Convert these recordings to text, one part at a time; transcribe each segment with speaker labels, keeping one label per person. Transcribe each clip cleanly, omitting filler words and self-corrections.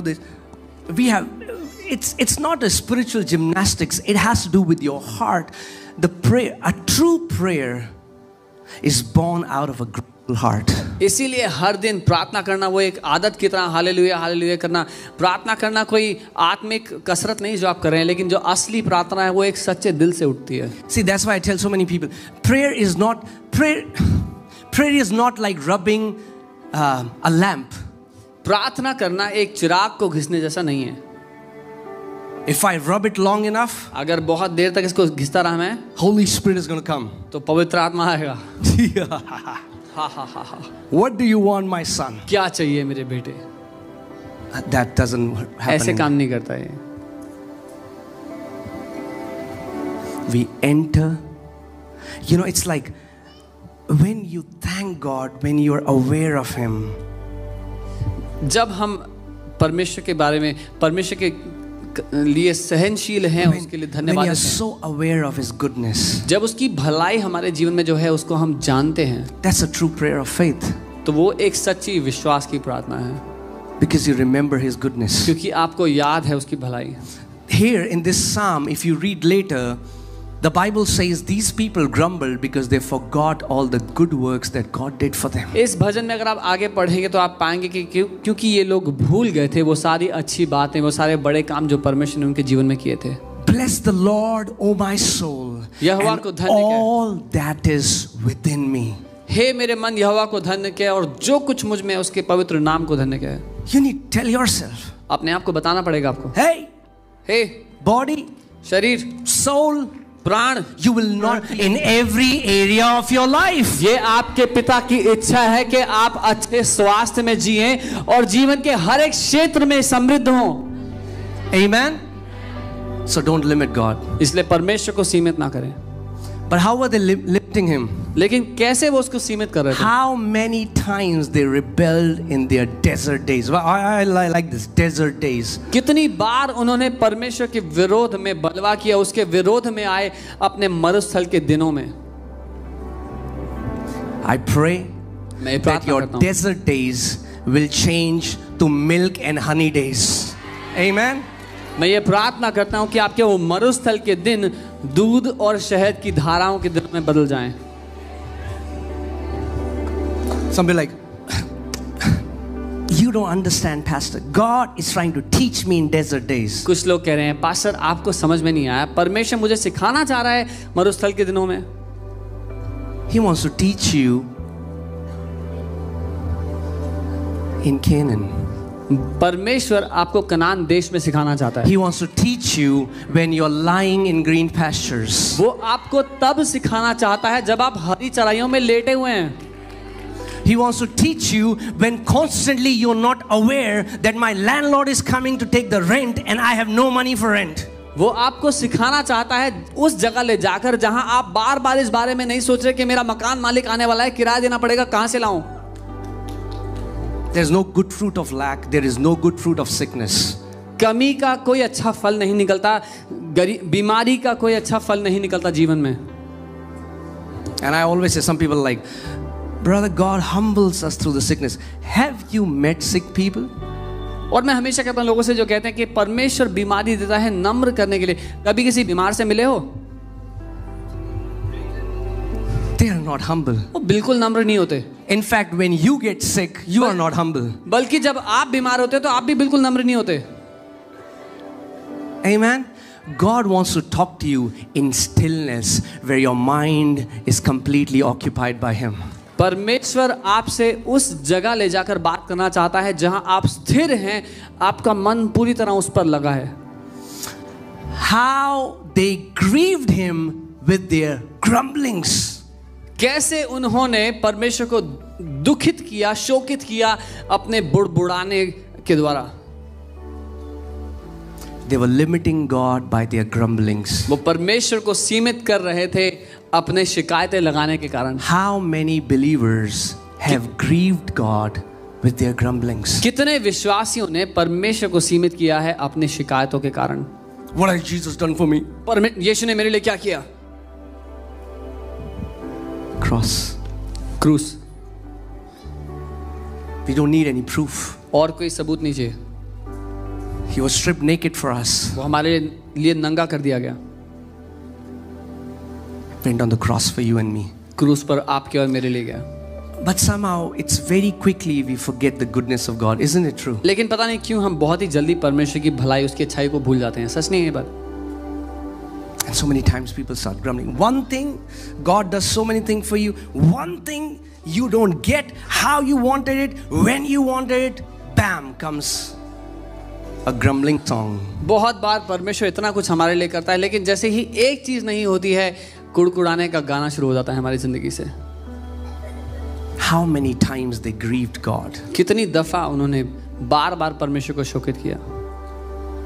Speaker 1: this. It's not a spiritual gymnastics. It has to do with your heart. The prayer, a true prayer, is born out of a grateful heart.
Speaker 2: इसीलिए हर दिन प्रार्थना करना वो एक आदत की तरह हालेलुया हालेलुया करना, प्रार्थना करना कोई आत्मिक कसरत नहीं जो आप कर रहे हैं, लेकिन जो असली प्रार्थना है वो एक सच्चे दिल से उठती है.
Speaker 1: See, that's why I tell so many people, prayer is not like rubbing a lamp.
Speaker 2: प्रार्थना करना एक चिराग को घिसने जैसा नहीं है.
Speaker 1: If I rub it long enough,
Speaker 2: अगर बहुत देर तक इसको घिसता रहा मैं,
Speaker 1: Holy Spirit is going to come.
Speaker 2: तो पवित्र आत्मा आएगा. हा हा हा हा.
Speaker 1: What do you want, my son?
Speaker 2: क्या चाहिए मेरे बेटे?
Speaker 1: That doesn't happen.
Speaker 2: ऐसे काम नहीं करता है.
Speaker 1: We enter. You know, it's like when you thank God, when you are aware of Him.
Speaker 2: जब हम परमेश्वर के बारे में, परमेश्वर के लिए सहनशील हैं, उसके लिए धन्यवाद
Speaker 1: हैं. So aware of His goodness.
Speaker 2: जब उसकी भलाई हमारे जीवन में जो है उसको हम जानते हैं.
Speaker 1: That's a true prayer of faith.
Speaker 2: तो वो एक सच्ची विश्वास की प्रार्थना है.
Speaker 1: Because you remember His goodness.
Speaker 2: क्योंकि आपको याद है उसकी भलाई.
Speaker 1: Here in this psalm, if you read later, the Bible says these people grumbled because they forgot all the good works that God did for them.
Speaker 2: इस भजन में अगर आप आगे पढ़ेंगे तो आप पाएंगे कि क्योंकि ये लोग भूल गए थे वो सारी अच्छी बातें, वो सारे बड़े काम जो परमेश्वर ने उनके जीवन में किए थे.
Speaker 1: Bless the Lord, O my soul,
Speaker 2: यहोवा को धन्य कहे,
Speaker 1: all that is within me.
Speaker 2: हे मेरे मन यहोवा को धन्य कहे और जो कुछ मुझ में उसके पवित्र नाम को धन्य कहे.
Speaker 1: You need to tell yourself.
Speaker 2: अपने आप को बताना पड़ेगा आपको.
Speaker 1: Hey,
Speaker 2: हे
Speaker 1: body,
Speaker 2: शरीर,
Speaker 1: soul,
Speaker 2: प्राण,
Speaker 1: you will not in every area of your life.
Speaker 2: ये आपके पिता की इच्छा है कि आप अच्छे स्वास्थ्य में जिएं और जीवन के हर एक क्षेत्र में समृद्ध हों.
Speaker 1: Amen. So don't limit God.
Speaker 2: इसलिए परमेश्वर को सीमित ना करें.
Speaker 1: But how were they limiting Him?
Speaker 2: लेकिन कैसे वो उसको सीमित कर रहे थे?
Speaker 1: How many times they rebelled in their desert days? Well, I like this, desert days.
Speaker 2: कितनी बार उन्होंने परमेश्वर के विरोध में बलवा किया, उसके विरोध में आए अपने मरुस्थल के दिनों में.
Speaker 1: I pray
Speaker 2: मैं
Speaker 1: that your desert days will change to milk and honey days. Amen.
Speaker 2: मैं ये प्रार्थना करता हूँ कि आपके वो मरुस्थल के दिन दूध और शहद की धाराओं के दिनों में बदल जाएं.
Speaker 1: Some be like, you don't understand, Pastor. God is trying to teach me in desert days.
Speaker 2: कुछ लोग कह रहे हैं, पास्टर आपको समझ में नहीं आया, परमेश्वर मुझे सिखाना चाह रहा है मरुस्थल के दिनों में.
Speaker 1: He wants to teach you in Canaan.
Speaker 2: परमेश्वर आपको कनान देश में सिखाना चाहता है.
Speaker 1: He wants to teach you when you're lying in green pastures.
Speaker 2: वो आपको तब सिखाना चाहता है जब आप हरी चराइयों में लेटे हुए हैं.
Speaker 1: He wants to teach you when constantly you're not aware that my landlord is coming to take the rent and I have no money for rent.
Speaker 2: वो आपको सिखाना चाहता है उस जगह ले जाकर जहां आप बार बार इस बारे में नहीं सोच रहे कि मेरा मकान मालिक आने वाला है, किराया देना पड़ेगा, कहां से लाऊं.
Speaker 1: There's no good fruit of lack. There is no good fruit of sickness.
Speaker 2: कमी का कोई अच्छा फल नहीं निकलता, बीमारी का कोई अच्छा फल नहीं निकलता जीवन में.
Speaker 1: And I always say, some people are like, brother, God humbles us through the sickness. Have you met sick people?
Speaker 2: और मैं हमेशा कहता हूं लोगों से जो कहते हैं कि परमेश्वर बीमारी देता है नम्र करने के लिए, कभी किसी बीमार से मिले हो?
Speaker 1: They are not humble.
Speaker 2: वो बिल्कुल नम्र नहीं होते.
Speaker 1: In fact, when you get sick, you are not humble.
Speaker 2: बल्कि जब आप बीमार होते तो आप भी बिल्कुल नम्र नहीं होते.
Speaker 1: Amen. God wants to talk to you in stillness where your mind is completely occupied by Him.
Speaker 2: परमेश्वर आपसे उस जगह ले जाकर बात करना चाहता है जहां आप स्थिर हैं, आपका मन पूरी तरह उस पर लगा है.
Speaker 1: How they grieved Him with their grumblings.
Speaker 2: कैसे उन्होंने परमेश्वर को दुखित किया, शोकित किया अपने बुड़बुड़ाने के द्वारा.
Speaker 1: They were limiting God by their grumblings.
Speaker 2: वो परमेश्वर को सीमित कर रहे थे अपने शिकायतें लगाने के कारण.
Speaker 1: How many believers have grieved God with their grumblings?
Speaker 2: कितने विश्वासियों ने परमेश्वर को सीमित किया है अपने शिकायतों के कारण.
Speaker 1: What has Jesus done for me?
Speaker 2: यीशु ने मेरे लिए क्या किया?
Speaker 1: Cross.
Speaker 2: क्रूस.
Speaker 1: We don't need any proof.
Speaker 2: और कोई सबूत नहीं चाहिए.
Speaker 1: He was stripped naked for us.
Speaker 2: वो हमारे लिए नंगा कर दिया गया,
Speaker 1: Went on the cross for you and me.
Speaker 2: क्रूस पर आपके और मेरे लिए गया।
Speaker 1: But somehow it's very quickly we forget the goodness of God. Isn't it true?
Speaker 2: लेकिन पता नहीं क्यों हम बहुत ही जल्दी परमेश्वर की भलाई, उसकी अच्छाई को भूल जाते हैं। सच नहीं है ये बात?
Speaker 1: And so many times people start grumbling. One thing, God does so many things for you. One thing you don't get how you wanted it, when you wanted it, bam, comes a grumbling song.
Speaker 2: बहुत बार परमेश्वर इतना कुछ हमारे लिए करता है, लेकिन जैसे ही एक चीज नहीं होती है, कुड़कुड़ाने का गाना शुरू हो जाता है हमारी जिंदगी से।
Speaker 1: How many times they grieved God
Speaker 2: कितनी दफा उन्होंने बार बार परमेश्वर को शोकित किया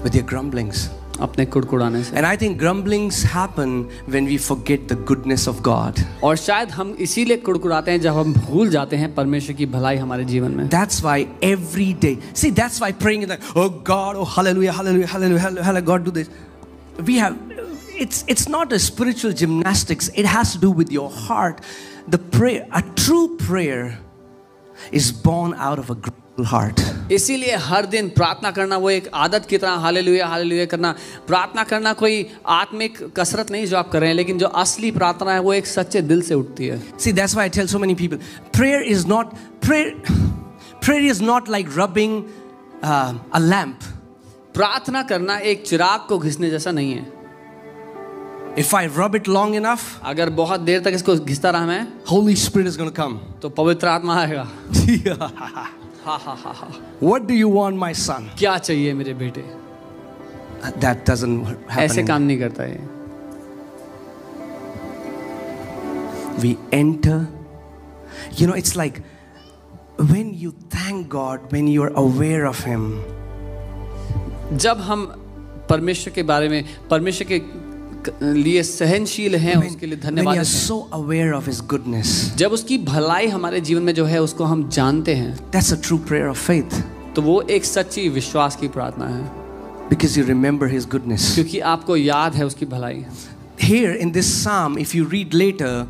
Speaker 1: with their grumblings.
Speaker 2: अपने कुड़कुड़ाने से।
Speaker 1: And I think grumblings happen when we forget the goodness of God.
Speaker 2: और शायद हम इसीलिए कुड़कुड़ाते हैं जब हम भूल जाते हैं परमेश्वर की भलाई हमारे जीवन में।
Speaker 1: That's why every day, see, that's why praying is like, oh God, oh hallelujah, hallelujah, hallelujah, hallelujah, God do this. We have, it's not a spiritual gymnastics. It has to do with your heart. The prayer, a true prayer, is born out of a grateful heart.
Speaker 2: इसीलिए हर दिन प्रार्थना करना वो एक आदत की तरह hallelujah hallelujah करना, प्रार्थना करना कोई आत्मिक कसरत नहीं जो आप कर रहे हैं, लेकिन जो असली प्रार्थना है वो एक सच्चे दिल से उठती है।
Speaker 1: See, that's why I tell so many people, prayer is not like rubbing a lamp.
Speaker 2: प्रार्थना करना एक चिराग को घिसने जैसा नहीं है।
Speaker 1: If I rub it long enough,
Speaker 2: अगर बहुत देर तक इसको घिसता रहा मैं,
Speaker 1: Holy Spirit is going to come.
Speaker 2: तो पवित्र आत्मा आएगा। हा हा हा हा।
Speaker 1: What do you want, my son?
Speaker 2: क्या चाहिए मेरे बेटे?
Speaker 1: That doesn't happen.
Speaker 2: ऐसे काम नहीं करता है।
Speaker 1: We enter. You know, it's like when you thank God, when you are aware of Him.
Speaker 2: जब हम परमेश्वर के बारे में, परमेश्वर के लिए सहनशील हैं, उसके लिए धन्यवाद
Speaker 1: When you
Speaker 2: हैं।
Speaker 1: are so aware of His goodness.
Speaker 2: जब उसकी भलाई हमारे जीवन में जो है उसको हम जानते हैं,
Speaker 1: That's a true prayer of faith.
Speaker 2: तो वो एक सच्ची विश्वास की प्रार्थना है।
Speaker 1: Because you remember His goodness.
Speaker 2: क्योंकि आपको याद है उसकी भलाई।
Speaker 1: Here in this psalm, if you read later,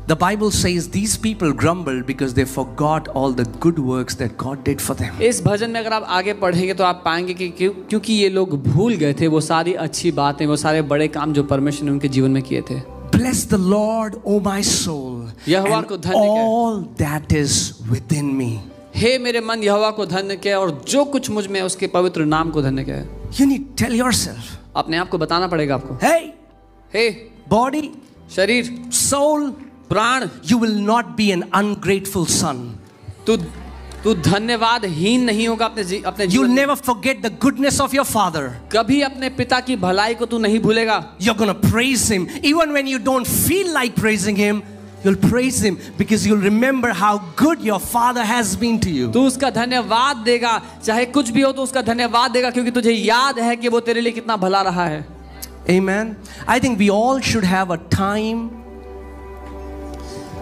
Speaker 1: the Bible says these people grumbled because they forgot all the good works that God did for them.
Speaker 2: इस भजन में अगर आप आगे पढ़ेंगे तो आप पाएंगे कि क्योंकि ये लोग भूल गए थे वो सारी अच्छी बातें, वो सारे बड़े काम जो परमेश्वर ने उनके जीवन में किए थे।
Speaker 1: Bless the Lord, O my soul,
Speaker 2: यहोवा को
Speaker 1: and
Speaker 2: धन्य कहे।
Speaker 1: all that is within me.
Speaker 2: हे मेरे मन यहोवा को धन्य कहे और जो कुछ मुझ में उसके पवित्र नाम को धन्य कहे।
Speaker 1: You need to tell yourself,
Speaker 2: अपने आप को बताना पड़ेगा आपको।
Speaker 1: hey,
Speaker 2: हे
Speaker 1: body,
Speaker 2: शरीर,
Speaker 1: soul,
Speaker 2: प्राण,
Speaker 1: you will not be an ungrateful son.
Speaker 2: तू धन्यवादहीन नहीं होगा अपने
Speaker 1: You'll
Speaker 2: जीवन में।
Speaker 1: never forget the goodness of your father.
Speaker 2: कभी अपने पिता की भलाई को तू नहीं भूलेगा।
Speaker 1: You're going to praise Him. Even when you don't feel like praising Him, you'll praise Him because you'll remember how good your father has been to you.
Speaker 2: तू उसका धन्यवाद देगा, चाहे कुछ भी हो तो उसका धन्यवाद देगा, क्योंकि तुझे याद है कि वो तेरे लिए कितना भला रहा है।
Speaker 1: Amen. I think we all should have a time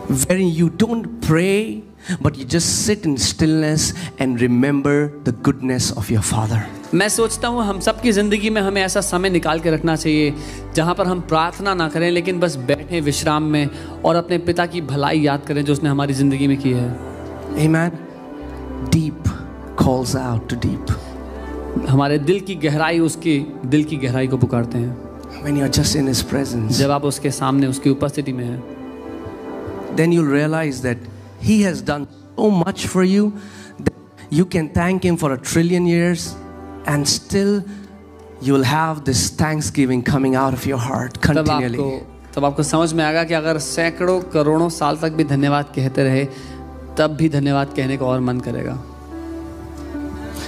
Speaker 1: wherein you don't pray, but you just sit in stillness and remember the goodness of your father.
Speaker 2: मैं सोचता हूँ हम सबकी ज़िंदगी में हमें ऐसा समय निकाल के रखना चाहिए जहाँ पर हम प्रार्थना ना करें, लेकिन बस बैठें विश्राम में और अपने पिता की भलाई याद करें जो उसने हमारी ज़िंदगी में की है।
Speaker 1: Amen. Deep calls out to deep.
Speaker 2: हमारे दिल की गहराई उसकी दिल की गहराई को पुकारते हैं।
Speaker 1: When you're just in His presence,
Speaker 2: जब आप उसके सामने उसकी उपस्थिति में हैं,
Speaker 1: then you'll realize that He has done so much for you that you can thank Him for 1 trillion years and still you'll have this thanksgiving coming out of your heart continually.
Speaker 2: तब आपको समझ में आएगा कि अगर सैकड़ों करोड़ों साल तक भी धन्यवाद कहते रहे तब भी धन्यवाद कहने को और मन करेगा।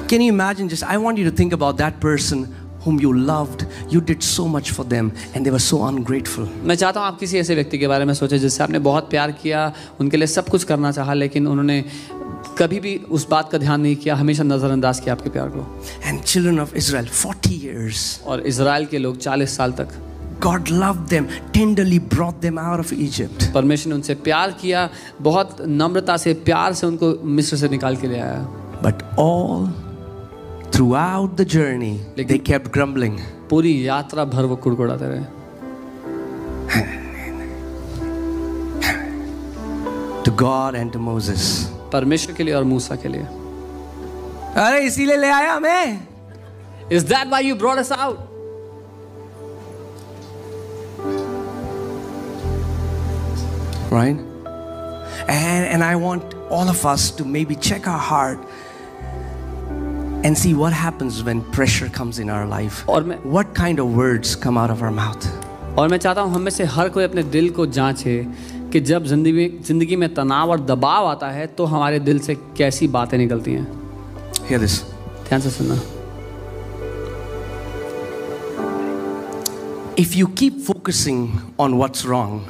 Speaker 1: Can you imagine, just I want you to think about that person whom you loved, you did so much for them and they were so ungrateful.
Speaker 2: मैं चाहता हूँ आप किसी ऐसे व्यक्ति के बारे में सोचें जिससे आपने बहुत प्यार किया, उनके लिए सब कुछ करना चाहा, लेकिन उन्होंने कभी भी उस बात का ध्यान नहीं किया, हमेशा नज़रअंदाज किया आपके प्यार को।
Speaker 1: And children of Israel, 40 years.
Speaker 2: और इज़राइल के लोग 40 साल तक
Speaker 1: God loved them, tenderly brought them out of Egypt.
Speaker 2: परमेश्वर ने उनसे प्यार किया, बहुत नम्रता से प्यार से उनको मिस्र से निकाल के ले आया।
Speaker 1: But all throughout the journey, they kept grumbling.
Speaker 2: पूरी यात्रा भर वो कुड़कुड़ाते रहे।
Speaker 1: To God and to Moses.
Speaker 2: परमेश्वर के लिए और मूसा के लिए।
Speaker 1: अरे इसीलिए ले आया हमें।
Speaker 2: Is that why you brought us out?
Speaker 1: Right? And I want all of us to maybe check our heart and see what happens when pressure comes in our life. What kind of words come out of our mouth?
Speaker 2: और मैं चाहता हूँ हम में से हर कोई अपने दिल को जांचे कि जब जिंदगी में तनाव और दबाव आता है तो हमारे दिल से कैसी बातें निकलती हैं.
Speaker 1: Hear this.
Speaker 2: ध्यान से सुनना.
Speaker 1: If you keep focusing on what's wrong,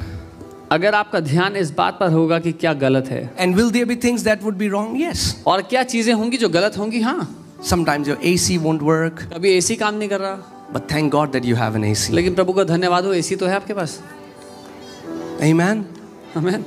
Speaker 2: अगर आपका ध्यान इस बात पर होगा कि क्या गलत है,
Speaker 1: and will there be things that would be wrong? Yes.
Speaker 2: और क्या चीजें होंगी जो गलत होंगी? हाँ.
Speaker 1: Sometimes your AC won't work.
Speaker 2: कभी एसी काम नहीं कर रहा.
Speaker 1: But thank God that you have an AC.
Speaker 2: लेकिन प्रभु का धन्यवाद हो एसी तो है आपके पास.
Speaker 1: Amen.
Speaker 2: Amen.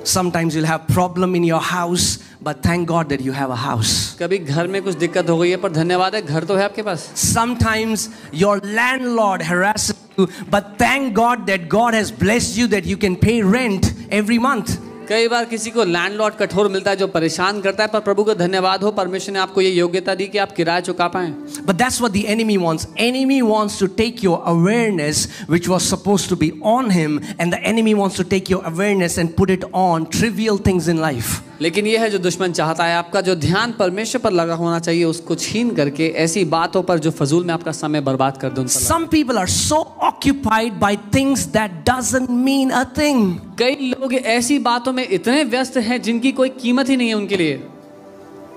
Speaker 1: Sometimes you'll have problem in your house, but thank God that you have a house.
Speaker 2: कभी घर में कुछ दिक्कत हो गई है पर धन्यवाद है घर तो है आपके पास.
Speaker 1: Sometimes your landlord harasses you, but thank God that God has blessed you that you can pay rent every month.
Speaker 2: कई बार किसी को लैंडलॉर्ड कठोर मिलता है जो परेशान करता है, पर प्रभु का धन्यवाद हो परमेश्वर ने आपको ये योग्यता दी कि आप किराया चुका पाएं.
Speaker 1: But that's what the enemy wants. Enemy wants to take your awareness which was supposed to be on him, and the enemy wants to take your awareness and put it on trivial things in life.
Speaker 2: लेकिन ये है जो दुश्मन चाहता है, आपका जो ध्यान परमेश्वर पर लगा होना चाहिए उसको छीन करके ऐसी बातों पर जो फजूल में आपका समय बर्बाद कर दे.
Speaker 1: Some people are so occupied by things that doesn't mean a thing.
Speaker 2: कई लोग ऐसी बातों में इतने व्यस्त हैं जिनकी कोई कीमत ही नहीं है उनके लिए.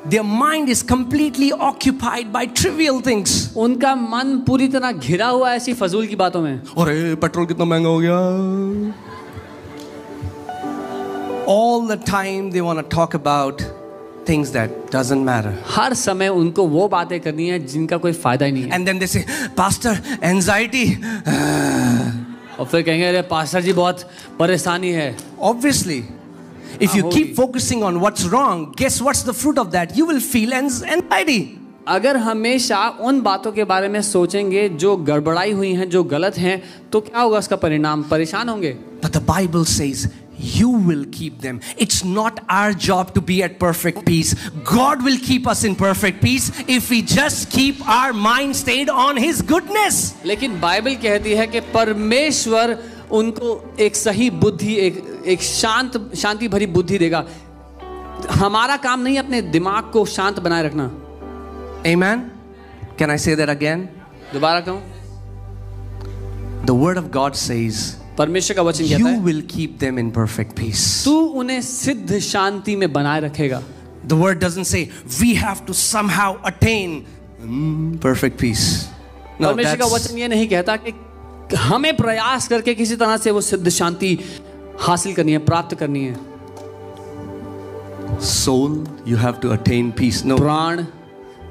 Speaker 1: Their mind is completely occupied by trivial things.
Speaker 2: उनका मन पूरी तरह घिरा हुआ है ऐसी फजूल की बातों में.
Speaker 1: अरे पेट्रोल कितना महंगा हो गया. All the time they want to talk about things that doesn't matter.
Speaker 2: हर समय उनको वो बातें करनी है जिनका कोई फायदा ही नहीं है.
Speaker 1: And then they say, Pastor, anxiety.
Speaker 2: और फिर कहेंगे अरे पास्टर जी बहुत परेशानी है.
Speaker 1: Obviously, if you keep focusing on what's wrong, guess what's the fruit of that? You will feel anxiety.
Speaker 2: अगर हमेशा उन बातों के बारे में सोचेंगे जो गड़बड़ाई हुई हैं, जो गलत हैं, तो क्या होगा उसका परिणाम? परेशान होंगे.
Speaker 1: But the Bible says you will keep them. It's not our job to be at perfect peace. God will keep us in perfect peace if we just keep our mind stayed on His goodness.
Speaker 2: लेकिन Bible कहती है कि परमेश्वर उनको एक सही बुद्धि, एक शांति भरी बुद्धि देगा. हमारा काम नहीं अपने दिमाग को शांत बनाए रखना.
Speaker 1: Amen. Can I say that again?
Speaker 2: दोबारा कहूं.
Speaker 1: The word of God says
Speaker 2: परमेश्वर का वचन कहता है
Speaker 1: you will keep them in perfect peace.
Speaker 2: तू उन्हें सिद्ध शांति में बनाए रखेगा.
Speaker 1: The word doesn't say we have to somehow attain perfect peace. No,
Speaker 2: परमेश्वर का वचन ये नहीं कहता कि हमें प्रयास करके किसी तरह से वो सिद्ध शांति हासिल करनी है, प्राप्त करनी है.
Speaker 1: Soul, you have to attain peace. No.
Speaker 2: प्राण,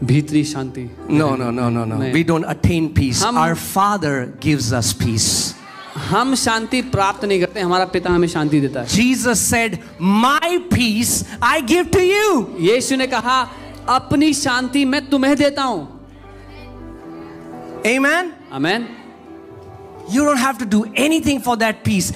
Speaker 2: भीतरी शांति.
Speaker 1: No. We don't attain peace. Our Father gives us peace.
Speaker 2: हम शांति प्राप्त नहीं करते, हमारा पिता हमें शांति देता है.
Speaker 1: Jesus said, "My peace I give to you."
Speaker 2: यीशु ने कहा अपनी शांति मैं तुम्हें देता हूं.
Speaker 1: Amen.
Speaker 2: Amen.
Speaker 1: You don't have to do anything for that peace.